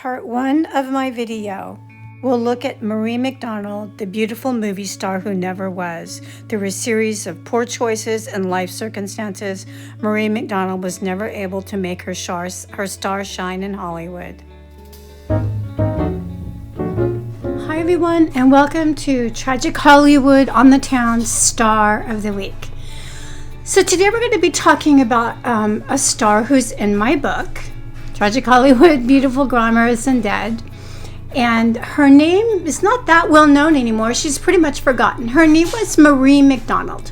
Part 1 of my video will look at Marie McDonald, the beautiful movie star who never was. Through a series of poor choices and life circumstances, Marie McDonald was never able to make her star shine in Hollywood. Hi everyone, and welcome to Tragic Hollywood on the Town Star of the Week. So today we're going to be talking about a star who's in my book, Tragic Hollywood, Beautiful, Glamorous, and Dead. And her name is not that well known anymore. She's pretty much forgotten. Her name was Marie McDonald.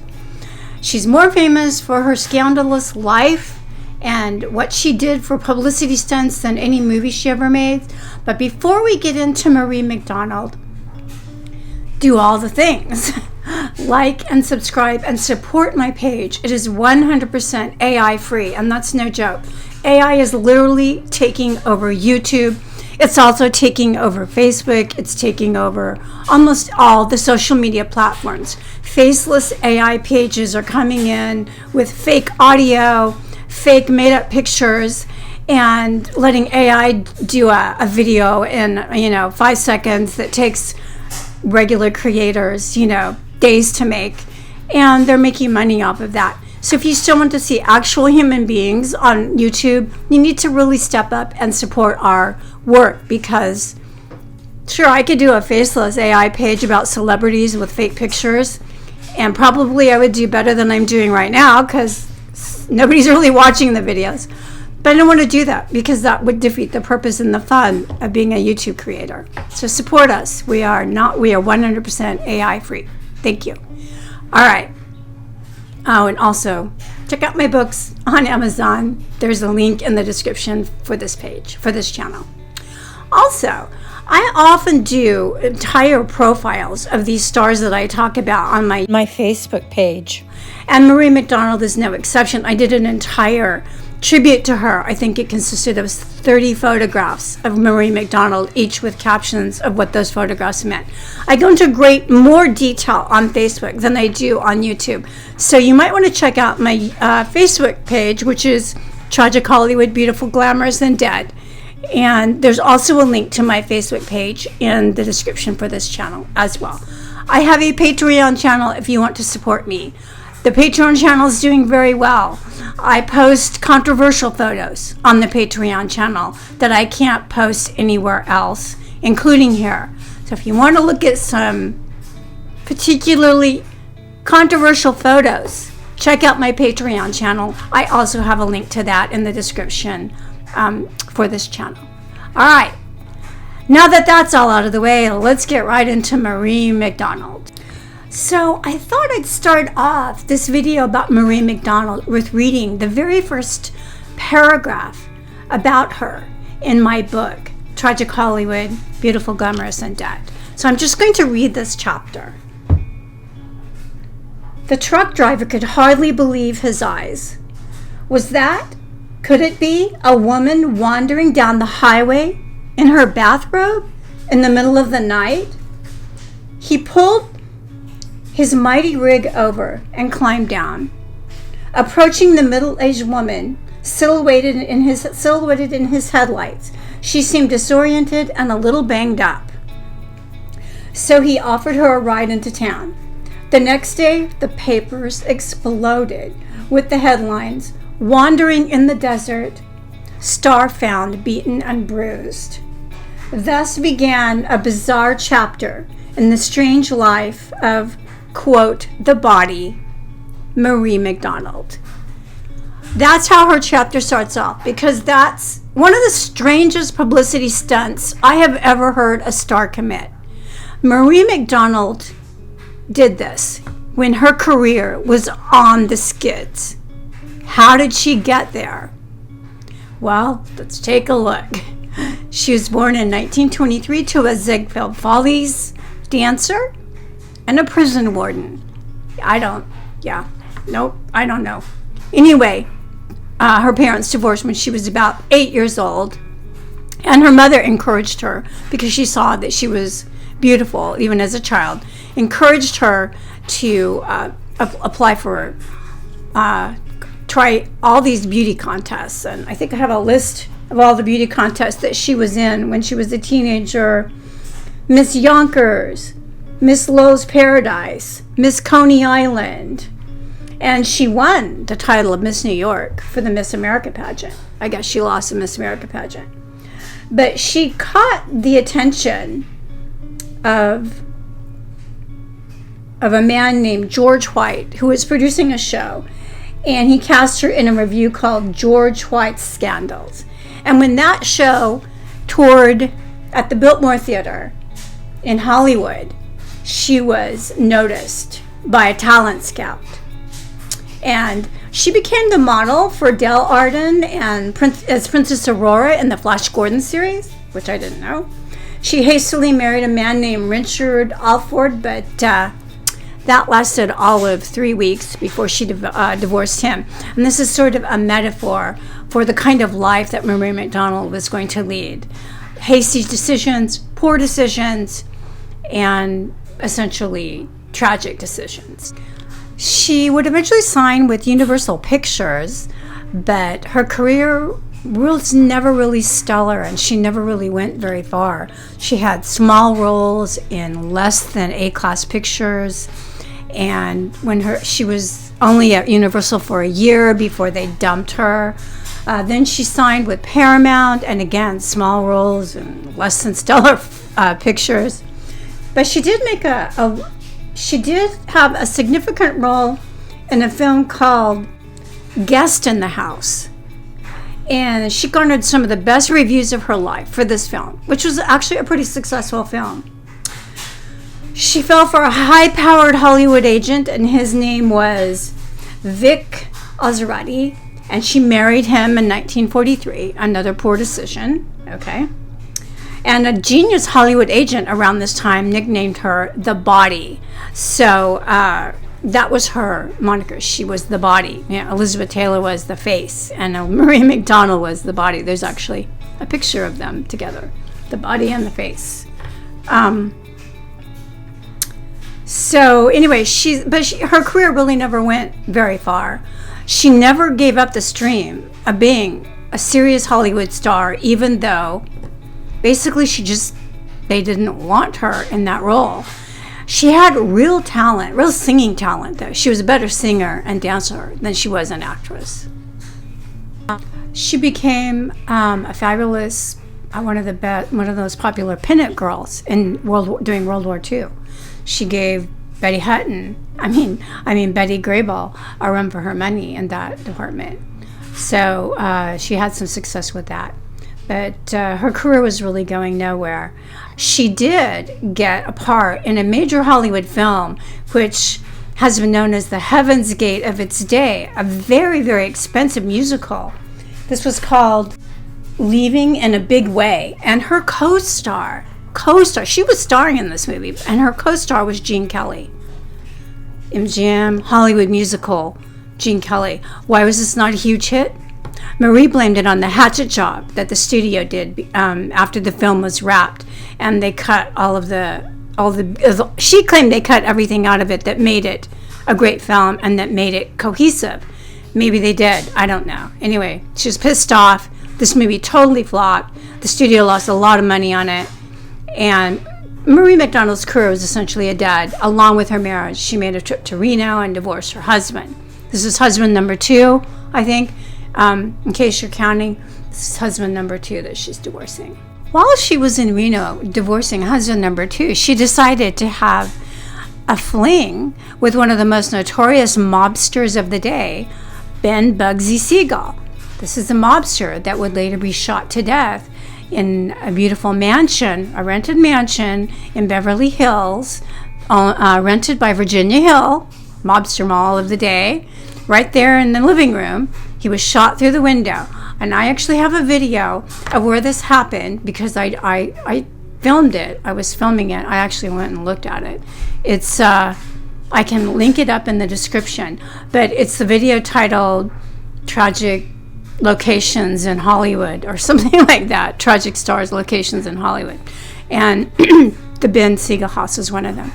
She's more famous for her scandalous life and what she did for publicity stunts than any movie she ever made. But before we get into Marie McDonald, do all the things. Like and subscribe and support my page. It is 100% AI free, and that's no joke. AI is literally taking over YouTube. It's also taking over Facebook. It's taking over almost all the social media platforms. Faceless AI pages are coming in with fake audio, fake made-up pictures, and letting AI do a video in 5 seconds that takes regular creators days to make, and they're making money off of that. So if you still want to see actual human beings on YouTube, you need to really step up and support our work, because sure, I could do a faceless AI page about celebrities with fake pictures, and probably I would do better than I'm doing right now because nobody's really watching the videos. But I don't want to do that because that would defeat the purpose and the fun of being a YouTube creator. So support us. We are 100% AI free. Thank you. All right. Oh, and also check out my books on Amazon. There's a link in the description for this page, for this channel. Also, I often do entire profiles of these stars that I talk about on my Facebook page. And Marie McDonald is no exception. I did an entire tribute to her. I think it consisted of 30 photographs of Marie McDonald, each with captions of what those photographs meant. I go into more detail on Facebook than I do on YouTube. So you might want to check out my Facebook page, which is Tragic Hollywood, Beautiful, Glamorous, and Dead. And there's also a link to my Facebook page in the description for this channel as well. I have a Patreon channel if you want to support me. The Patreon channel is doing very well. I post controversial photos on the Patreon channel that I can't post anywhere else, including here. So if you want to look at some particularly controversial photos, check out my Patreon channel. I also have a link to that in the description for this channel. All right. Now that that's all out of the way, let's get right into Marie McDonald. So I thought I'd start off this video about Marie McDonald with reading the very first paragraph about her in my book, Tragic Hollywood, Beautiful, Glamorous, and Dead. So I'm just going to read this chapter. The truck driver could hardly believe his eyes. Could it be a woman wandering down the highway in her bathrobe in the middle of the night? He pulled his mighty rig over and climbed down. Approaching the middle-aged woman, silhouetted in his headlights, she seemed disoriented and a little banged up. So he offered her a ride into town. The next day, the papers exploded with the headlines, "Wandering in the Desert, Star Found Beaten and Bruised." Thus began a bizarre chapter in the strange life of, quote, the body, Marie McDonald. That's how her chapter starts off, because that's one of the strangest publicity stunts I have ever heard a star commit. Marie McDonald did this when her career was on the skids. How did she get there? Well, let's take a look. She was born in 1923 to a Ziegfeld Follies dancer and a prison warden. I don't know. Anyway, her parents divorced when she was about 8 years old, and her mother encouraged her, because she saw that she was beautiful even as a child, encouraged her to apply for, try all these beauty contests. And I think I have a list of all the beauty contests that she was in when she was a teenager. Miss Yonkers, Miss Lowe's Paradise, Miss Coney Island. And she won the title of Miss New York for the Miss America pageant. I guess she lost the Miss America pageant. But she caught the attention of a man named George White, who was producing a show. And he cast her in a review called George White's Scandals. And when that show toured at the Biltmore Theater in Hollywood, she was noticed by a talent scout. And she became the model for Dale Arden and as Princess Aurora in the Flash Gordon series, which I didn't know. She hastily married a man named Richard Alford, but that lasted all of 3 weeks before she divorced him. And this is sort of a metaphor for the kind of life that Marie McDonald was going to lead. Hasty decisions, poor decisions, and essentially tragic decisions. She would eventually sign with Universal Pictures, but her career was never really stellar, and she never really went very far. She had small roles in less than A-class pictures, and she was only at Universal for a year before they dumped her. Then she signed with Paramount, and again, small roles in less than stellar pictures. But she did have a significant role in a film called Guest in the House. And she garnered some of the best reviews of her life for this film, which was actually a pretty successful film. She fell for a high-powered Hollywood agent, and his name was Vic Ozerati, and she married him in 1943, another poor decision, okay? And a genius Hollywood agent around this time nicknamed her The Body. So that was her moniker. She was The Body. Elizabeth Taylor was the face, and Marie McDonald was The Body. There's actually a picture of them together, the body and the face. So anyway, her career really never went very far. She never gave up the dream of being a serious Hollywood star, even though basically they didn't want her in that role. She had real talent, real singing talent, though. She was a better singer and dancer than she was an actress. She became a fabulous, one of those popular pinup girls during World War II. She gave Betty Grable a run for her money in that department. So she had some success with that. But her career was really going nowhere. She did get a part in a major Hollywood film, which has been known as the Heaven's Gate of its day, a very, very expensive musical. This was called Leaving in a Big Way. And her co-star, she was starring in this movie, and her co-star was Gene Kelly. MGM, Hollywood musical, Gene Kelly. Why was this not a huge hit? Marie blamed it on the hatchet job that the studio did after the film was wrapped, and they cut she claimed they cut everything out of it that made it a great film and that made it cohesive. Maybe they did, I don't know. Anyway, she was pissed off. This movie totally flopped. The studio lost a lot of money on it, and Marie McDonald's career was essentially dead. Along with her marriage, she made a trip to Reno and divorced her husband. This is husband number 2, I think. In case you're counting, this is husband number 2 that she's divorcing. While she was in Reno divorcing husband number 2, she decided to have a fling with one of the most notorious mobsters of the day, Ben Bugsy Siegel. This is a mobster that would later be shot to death in a beautiful mansion, a rented mansion in Beverly Hills, rented by Virginia Hill, mobster mall of the day, right there in the living room. He was shot through the window. And I actually have a video of where this happened because I filmed it. I was filming it. I actually went and looked at it. It's I can link it up in the description. But it's the video titled Tragic Locations in Hollywood or something like that. Tragic Stars Locations in Hollywood. And the Ben Siegel house is one of them.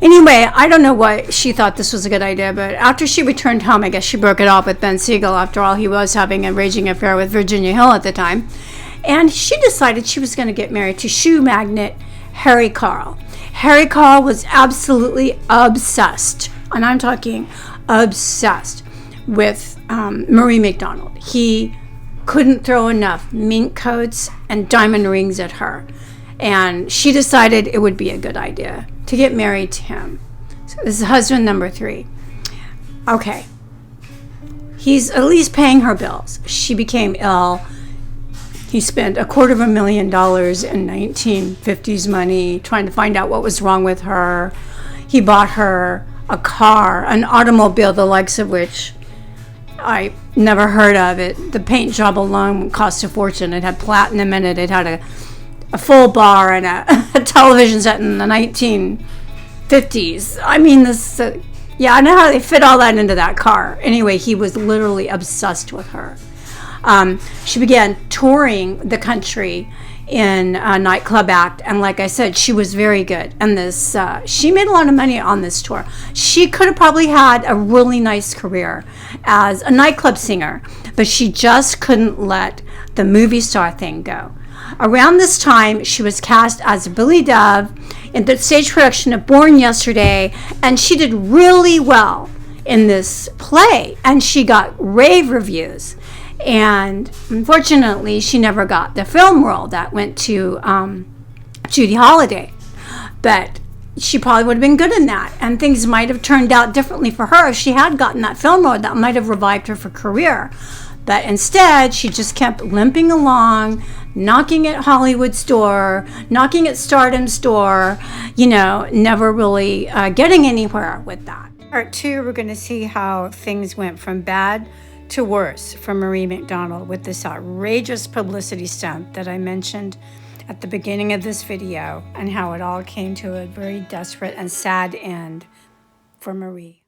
Anyway, I don't know why she thought this was a good idea, but after she returned home, I guess she broke it off with Ben Siegel. After all, he was having a raging affair with Virginia Hill at the time. And she decided she was going to get married to shoe magnate Harry Carl. Harry Carl was absolutely obsessed, and I'm talking obsessed, with Marie McDonald. He couldn't throw enough mink coats and diamond rings at her. And she decided it would be a good idea to get married to him. So this is husband number 3. Okay. He's at least paying her bills. She became ill. He spent $250,000 in 1950s money trying to find out what was wrong with her. He bought her a car, an automobile, the likes of which I never heard of it. The paint job alone cost a fortune. It had platinum in it. It had a full bar and a television set in the 1950s. I mean, this, yeah, I know how they fit all that into that car. Anyway, he was literally obsessed with her. She began touring the country in a nightclub act, and like I said, she was very good. And this, she made a lot of money on this tour. She could have probably had a really nice career as a nightclub singer, but she just couldn't let the movie star thing go. Around this time, she was cast as Billy Dove in the stage production of Born Yesterday, and she did really well in this play, and she got rave reviews. And unfortunately, she never got the film role that went to Judy Holliday. But she probably would have been good in that, and things might have turned out differently for her if she had gotten that film role. That might have revived her for career. But instead, she just kept limping along, knocking at Hollywood's door, knocking at Stardom's door, never really getting anywhere with that. Part 2, we're going to see how things went from bad to worse for Marie McDonald with this outrageous publicity stunt that I mentioned at the beginning of this video, and how it all came to a very desperate and sad end for Marie.